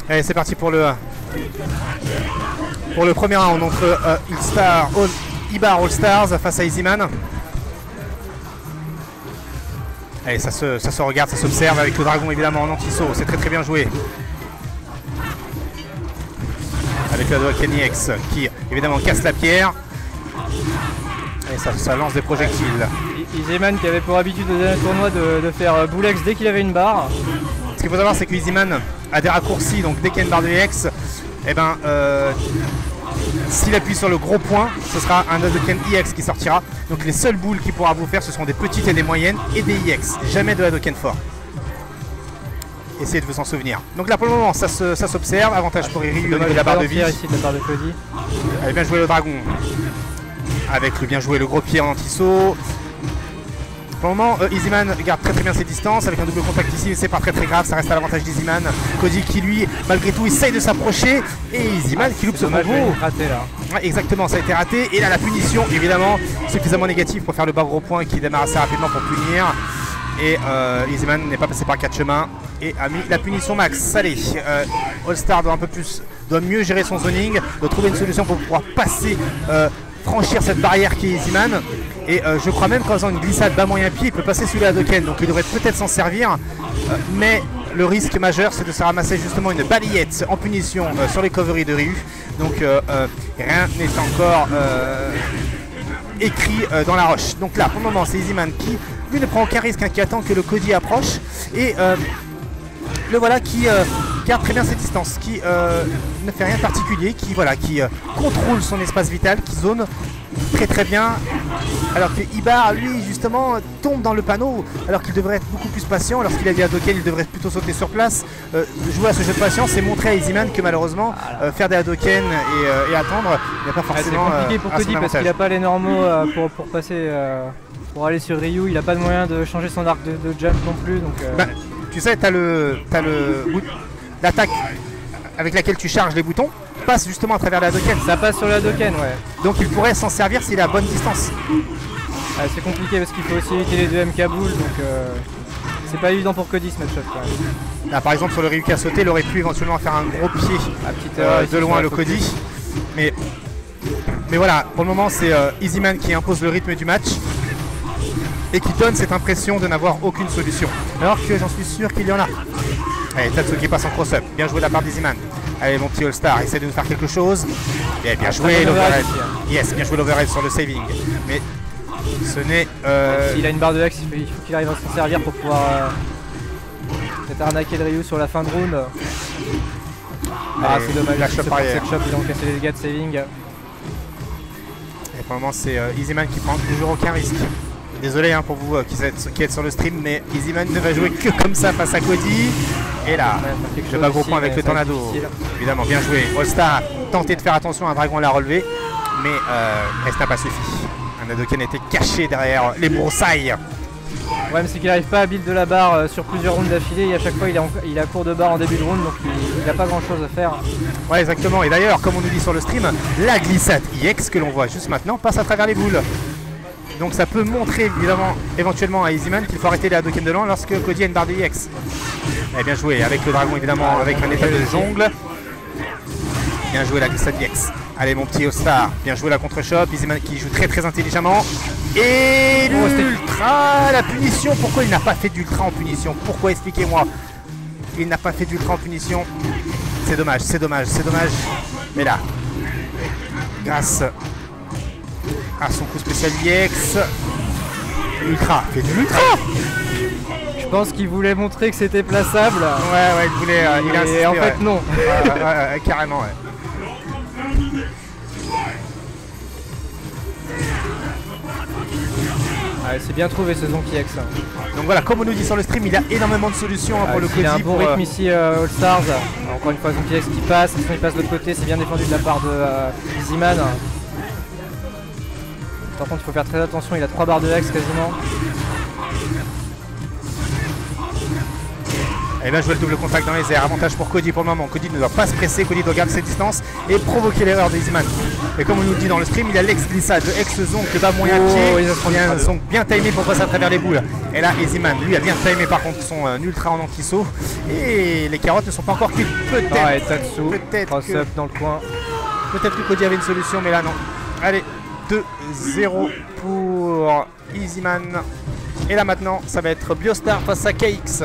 Allez, c'est parti pour le premier round entre Ibar All Stars face à Easyman. Allez, ça se regarde, ça s'observe avec le dragon évidemment en anti-saut. C'est très bien joué. Avec le Hadouken EX qui évidemment casse la pierre. Et ça lance des projectiles. Easyman qui avait pour habitude au dernier tournoi de faire Boulex dès qu'il avait une barre. Ce qu'il faut savoir, c'est que Easyman a des raccourcis, donc dès qu'il y a une barre de EX, et ben, s'il appuie sur le gros point, ce sera un Hadouken EX qui sortira. Donc les seules boules qu'il pourra vous faire, ce seront des petites et des moyennes et des EX, jamais de Hadouken fort. Essayez de vous en souvenir. Donc là pour le moment, ça s'observe. Avantage pour Iri au niveau de la barre de vie. Ici, de la barre de Cody. Allez, bien joué le dragon. Avec le bien joué le gros pied en anti-saut. Pour le moment, Easyman garde très bien ses distances. Avec un double contact ici, c'est pas très grave. Ça reste à l'avantage d'Easyman. Cody qui lui, malgré tout, essaye de s'approcher. Et Easyman qui loupe ce combo. Raté là. Ouais, exactement, ça a été raté. Et là, la punition, évidemment, suffisamment négative pour faire le bas gros point qui démarre assez rapidement pour punir. Et Easyman n'est pas passé par 4 chemins et a mis la punition max. Allez, All-Star doit mieux gérer son zoning, doit trouver une solution pour pouvoir passer, franchir cette barrière qui est Easyman. Et je crois même qu'en faisant une glissade bas moyen pied, il peut passer sous les Hadouken. Donc il devrait peut-être s'en servir. Mais le risque majeur, c'est de se ramasser justement une balayette en punition sur les coveries de Ryu. Donc rien n'est encore écrit dans la roche. Donc là, pour le moment, c'est Easyman qui lui ne prend aucun risque, hein, qui attend que le Cody approche. Et le voilà qui garde très bien ses distances, qui ne fait rien de particulier, qui contrôle son espace vital, qui zone très bien. Alors que Ibar, lui, justement, tombe dans le panneau, alors qu'il devrait être beaucoup plus patient. Lorsqu'il a dit à Hadouken, il devrait plutôt sauter sur place, jouer à ce jeu de patience et montrer à Easyman que malheureusement, faire des Hadouken et attendre, il n'y a pas forcément. C'est compliqué pour Cody parce qu'il n'a pas les normaux pour passer, pour aller sur Ryu. Il n'a pas de moyen de changer son arc de jump non plus. Donc, tu sais, l'attaque avec laquelle tu charges les boutons passe justement à travers la Hadouken. Ça passe sur la Hadouken, ouais. Donc il pourrait s'en servir s'il a à bonne distance. C'est compliqué parce qu'il faut aussi éviter les deux MK Bull, donc c'est pas évident pour Cody ce match-up. Là par exemple sur le Ryu qui a sauté, il aurait pu éventuellement faire un gros pied de loin le Cody. Mais voilà, pour le moment c'est Easyman qui impose le rythme du match et qui donne cette impression de n'avoir aucune solution. Alors que j'en suis sûr qu'il y en a. Allez, Tatsuki passe en cross-up, bien joué de la part d'Easyman. Allez mon petit All-Star, essaie de nous faire quelque chose. Et bien joué l'overhead. Yes, bien joué l'overhead sur le saving. Mais ce n'est... S'il a une barre de X, il faut qu'il arrive à s'en servir pour pouvoir peut-être arnaquer le Ryu sur la fin de round. C'est dommage, la shot barrière. Cette shot, ils ont cassé les dégâts de saving. Et pour le moment c'est Easyman qui prend toujours aucun risque. Désolé hein, pour vous qui êtes sur le stream, mais Easyman ne va jouer que comme ça face à Cody. Et là, le bas gros point avec le tornado. Évidemment, bien joué. All-Star a tenté de faire attention, un dragon l'a relevé, mais ça n'a pas suffi. Un Hadouken était caché derrière les broussailles. Ouais, mais c'est qu'il n'arrive pas à build de la barre sur plusieurs rounds d'affilée et à chaque fois il a court de barre en début de round, donc il n'a pas grand chose à faire. Ouais, exactement. Et d'ailleurs, comme on nous dit sur le stream, la glissade EX que l'on voit juste maintenant passe à travers les boules. Donc ça peut montrer éventuellement à Easyman qu'il faut arrêter les Hadouken de loin lorsque Cody a une barre de EX. Et bien joué avec le dragon évidemment, avec un état de jungle. Bien joué la glissade EX. Allez mon petit All-Star, bien joué la contre-shot. Easyman qui joue très intelligemment. Et l'ultra, la punition. Pourquoi il n'a pas fait d'ultra en punition? Pourquoi, expliquez-moi? Il n'a pas fait d'ultra en punition. C'est dommage. Mais là, grâce à son coup spécial EX, Ultra, fait de l'ultra. Je pense qu'il voulait montrer que c'était plaçable. Ouais, il voulait. Il a insisté, en fait, non. Carrément, ouais. C'est bien trouvé ce Zonky X. Donc voilà, comme on nous dit sur le stream, il y a énormément de solutions pour le Cody. Il a un bon rythme ici, All Stars. Encore une fois, Zonky X qui passe. Il passe de l'autre côté, c'est bien défendu de la part de Easyman. Par contre, il faut faire très attention, il a 3 barres de X quasiment. Et bien jouer le double contact dans les airs, avantage pour Cody pour le moment. Cody ne doit pas se presser, Cody doit garder ses distances et provoquer l'erreur d'Easyman. Et comme on nous dit dans le stream, il y a l'ex-glissade, ex-zonk que va moyen pied, un zonk bien timé pour passer à travers les boules. Et là Easyman, lui a bien timé par contre son ultra en anti-saut. Et les carottes ne sont pas encore cuites. Peut-être que dans le coin. Peut-être que Cody avait une solution, mais là non. Allez, 2-0 pour Easyman. Et là maintenant, ça va être Biostar face à KX.